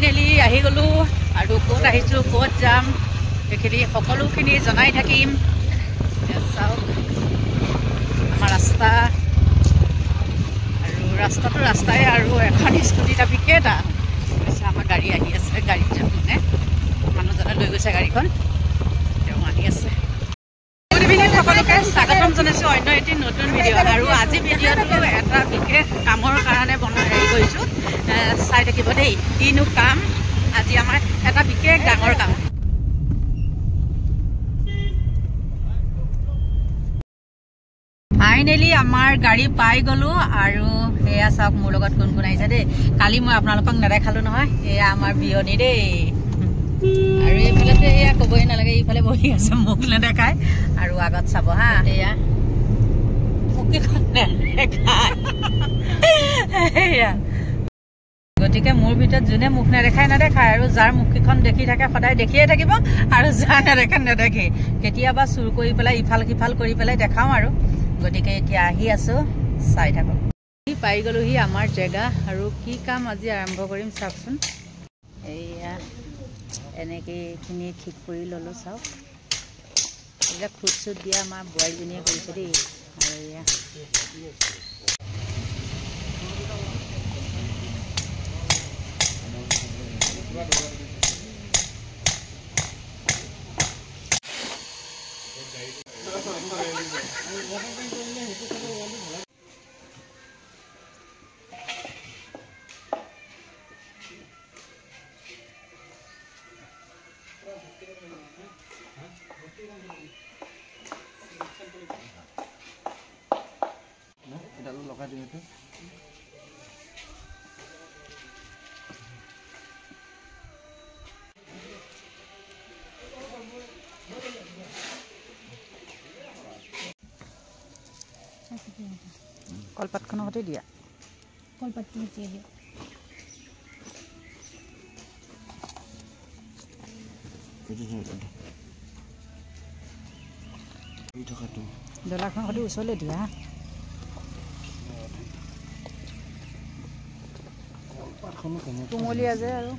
Finally আহি গ'লো আৰু ক'ত আহিছোঁ ক'ত যাম সেইখিনি সকলোখিনি জনাই থাকিম। চাওক আমাৰ ৰাস্তা আৰু ৰাস্তাটো ৰাস্তাই আৰু এখন স্কুটি দাবী কেইটা আমাৰ গাড়ী আহি আছে। গাড়ীত যাম মানে মানুহজনে লৈ গৈছে গাড়ীখন, তেওঁ আহি আছে। গুড ইভিনিং সকলোকে স্বাগতম জনাইছোঁ অন্য এটি নতুন ভিডিঅ'। আৰু আজি ভিডিঅ'টো এটা বিশেষ কামৰ কাৰণে হেৰি কৰিছোঁ, চাই থাকিব দেই। কিনো কাম, আজি আমাৰ এটা বিশেষ ডাঙৰ কাম। ফাইনেলি আমাৰ গাড়ী পাই গ'লো আৰু এয়া চাওক মোৰ লগত কোন কোন আহিছে দেই। কালি মই আপোনালোকক নেদেখালো নহয়, এয়া আমাৰ বিয়নী দেই। আৰু এইফালেতো এয়া ক'বই নালাগে, এইফালে বহি আছে মোক নেদেখায়। আৰু আগত চাব হা, এয়া মুখকেইখন নেদেখায়। গতিকে মোৰ ভিতৰত যোনে মুখ নেদেখায় নেদেখায়, আৰু যাৰ মুখকেইখন দেখি থাকে সদায় দেখিয়ে থাকিব, আৰু যাৰ নেদেখে নেদেখে। কেতিয়াবা চুৰ কৰি পেলাই ইফাল সিফাল কৰি পেলাই দেখাওঁ আৰু। গতিকে এতিয়া আহি আছো, চাই থাকক। পাই গ'লোহি আমাৰ জেগা আৰু কি কাম আজি আৰম্ভ কৰিম চাওকচোন। এইয়া এনেকৈ এইখিনি ঠিক কৰি ল'লোঁ। চাওক এইবিলাক ফুট চুট দিয়া আমাৰ বোৱাৰীজনীয়ে কৰিছে দেই। আৰু এয়া লগাই দিওঁ। কলপাতখনৰ সৈতে দিয়া, কলপাতটো মিচিয়ে দিয়া। ডলাৰখনৰ সৈতে ওচৰলৈ দিয়া। কুমলীয়া যে আৰু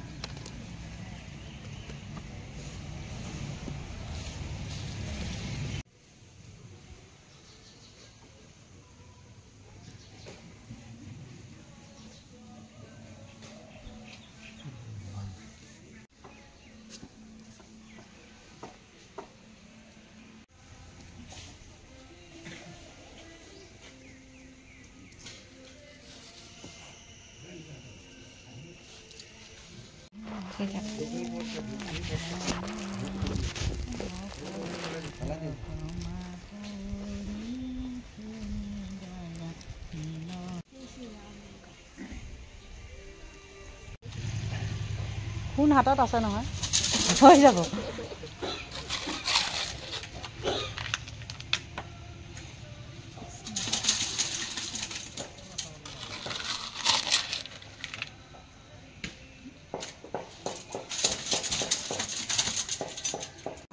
কোন হাতত আছে নহয়, হৈ যাব।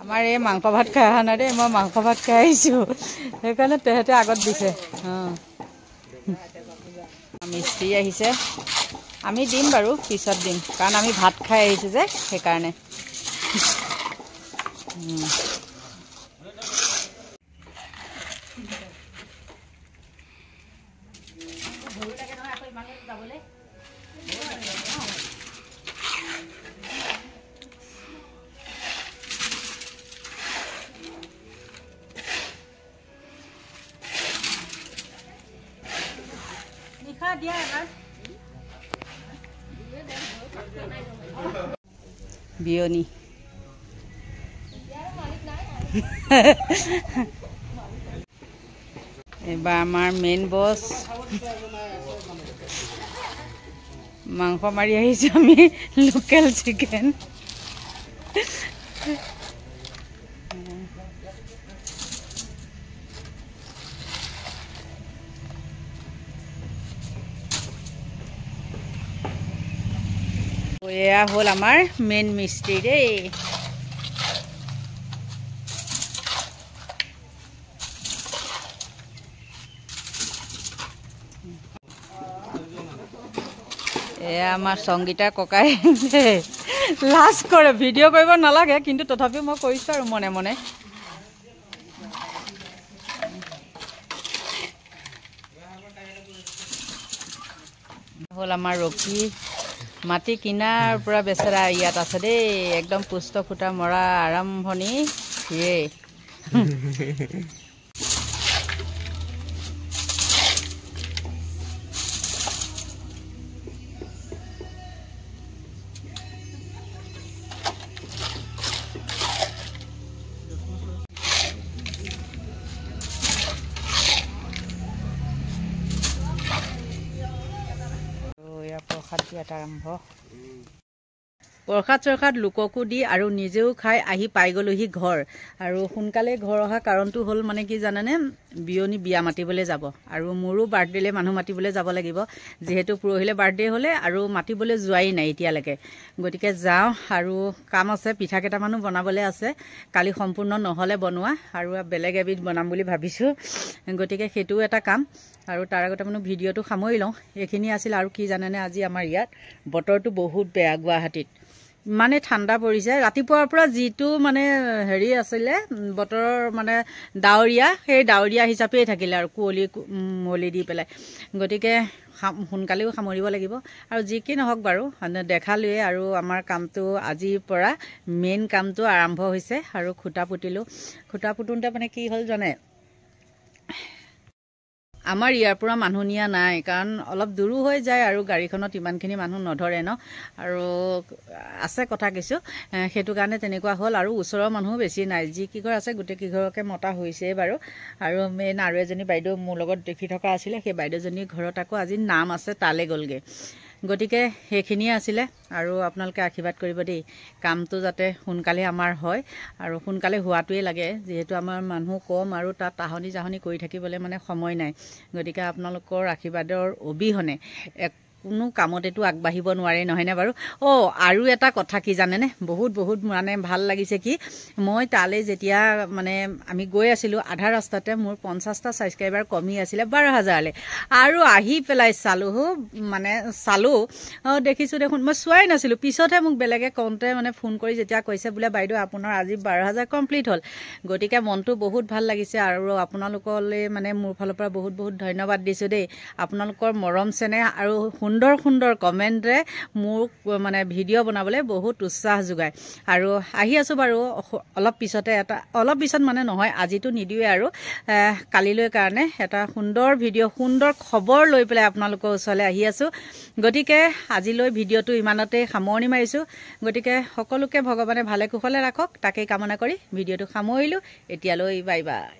আমাৰ এই মাংস ভাত খাই অহা নাই দেই, মই মাংস ভাত খাই আহিছোঁ, সেইকাৰণে তেহেঁতে আগত দিছে। মিস্ত্ৰী আহিছে, আমি দিম বাৰু পিছত দিম, কাৰণ আমি ভাত খাই আহিছোঁ যে সেইকাৰণে। দিয়া এবাৰ বিয়নী এবাৰ আমাৰ মেইন বছ মাংস মাৰি আহিছোঁ আমি, লোকেল চিকেন। এয়া হ'ল আমাৰ মেইন মিস্ত্ৰী দেই। এয়া আমাৰ সংগীতাৰ ককাই লাজ কৰে, ভিডিঅ' কৰিব নালাগে কিন্তু তথাপিও মই কৰিছোঁ আৰু মনে মনে। হ'ল আমাৰ ৰকি, মাটি কিনাৰ পৰা বেচেৰা ইয়াত আছে দেই, একদম পুষ্ট ফুটা মৰা আৰম্ভণি সিয়ে। প্ৰসাদ দিয়াত আৰম্ভ, প্ৰসাদ চৰসাদ লোককো দি আৰু নিজেও খাই আহি পাই গলোহি ঘৰ। আৰু সোনকালে ঘৰ অহা কাৰণটো হ'ল মানে কি জানেনে, বিয়নী বিয়া মাতিবলৈ যাব আৰু মোৰো বাৰ্থডেলৈ মানুহ মাতিবলৈ যাব লাগিব, যিহেতু পৰহিলে বাৰ্থডে হ'লে আৰু মাতিবলৈ যোৱাই নাই এতিয়ালৈকে। গতিকে যাওঁ, আৰু কাম আছে, পিঠা কেইটামানো বনাবলৈ আছে, কালি সম্পূৰ্ণ নহ'লে বনোৱা, আৰু বেলেগ এবিধ বনাম বুলি ভাবিছোঁ। গতিকে সেইটোও এটা কাম। আৰু তাৰ আগতে মানে ভিডিঅ'টো সামৰি লওঁ। এইখিনি আছিল। আৰু কি জানেনে, আজি আমাৰ ইয়াত বতৰটো বহুত বেয়া, গুৱাহাটীত মানে ঠাণ্ডা পৰিছে। ৰাতিপুৱাৰ পৰা যিটো মানে হেৰি আছিলে বতৰৰ মানে ডাৱৰীয়া, সেই ডাৱৰীয়া হিচাপেই থাকিলে আৰু কুঁৱলী দি পেলাই। গতিকে সোনকালেও সামৰিব লাগিব। আৰু যি কি নহওক বাৰু দেখালোৱে, আৰু আমাৰ কামটো আজিৰ পৰা মেইন কামটো আৰম্ভ হৈছে। আৰু খুঁটা পুতিলোঁ। খুঁটা পুতোঁতে মানে কি হ'ল জানে, আমাৰ ইয়াৰ পৰা মানুহ নিয়া নাই, কাৰণ অলপ দূৰো হৈ যায় আৰু গাড়ীখনত ইমানখিনি মানুহ নধৰে ন, আৰু আছে কথা কিছু, সেইটো কাৰণে তেনেকুৱা হ'ল। আৰু ওচৰৰ মানুহো বেছি নাই, যি কেইঘৰ আছে গোটেই কেইঘৰকে মতা হৈছেই বাৰু। আৰু মেইন আৰু এজনী বাইদেউ মোৰ লগত দেখি থকা আছিলে, সেই বাইদেউজনীৰ ঘৰত আকৌ আজি নাম আছে, তালৈ গ'লগৈ। গতিকে সেইখিনিয়ে আছিলে। আৰু আপোনালোকে আশীৰ্বাদ কৰিব দেই, কামটো যাতে সোনকালে আমাৰ হয়, আৰু সোনকালে হোৱাটোৱেই লাগে, যিহেতু আমাৰ মানুহ কম আৰু তাত তাহনি জাহনি কৰি থাকিবলৈ মানে সময় নাই। গতিকে আপোনালোকৰ আশীৰ্বাদৰ অবিহনে কোনো কামতেতো আগবাঢ়িব নোৱাৰে, নহয়নে বাৰু? আৰু এটা কথা কি জানেনে, বহুত মানে ভাল লাগিছে কি, মই তালৈ যেতিয়া মানে আমি গৈ আছিলোঁ, আধা ৰাস্তাতে মোৰ 50টা ছাবস্ক্ৰাইবাৰ কমি আছিলে 12,000লৈ। আৰু আহি পেলাই চালোঁ দেখিছোঁ দেখোন, মই চোৱাই নাছিলোঁ, পিছতহে মোক বেলেগে কওঁতে মানে ফোন কৰি যেতিয়া কৈছে বোলে বাইদেউ আপোনাৰ আজি 12,000 কমপ্লিট হ'ল। গতিকে মনটো বহুত ভাল লাগিছে। আৰু আপোনালোকলৈ মানে মোৰ ফালৰ পৰা বহুত ধন্যবাদ দিছোঁ দেই। আপোনালোকৰ মৰম চেনেহ আৰু সুন্দৰ কমেণ্টে মোক মানে ভিডিঅ' বনাবলৈ বহুত উৎসাহ যোগায়। আৰু আহি আছোঁ বাৰু অলপ পিছত মানে নহয়, আজিতো নিদিওঁৱে, আৰু কালিলৈ কাৰণে এটা সুন্দৰ ভিডিঅ', সুন্দৰ খবৰ লৈ পেলাই আপোনালোকৰ ওচৰলৈ আহি আছোঁ। গতিকে আজিলৈ ভিডিঅ'টো ইমানতেই সামৰণি মাৰিছোঁ। গতিকে সকলোকে ভগৱানে ভালে কুশলে ৰাখক, তাকেই কামনা কৰি ভিডিঅ'টো সামৰিলোঁ। এতিয়ালৈ বাই বাই।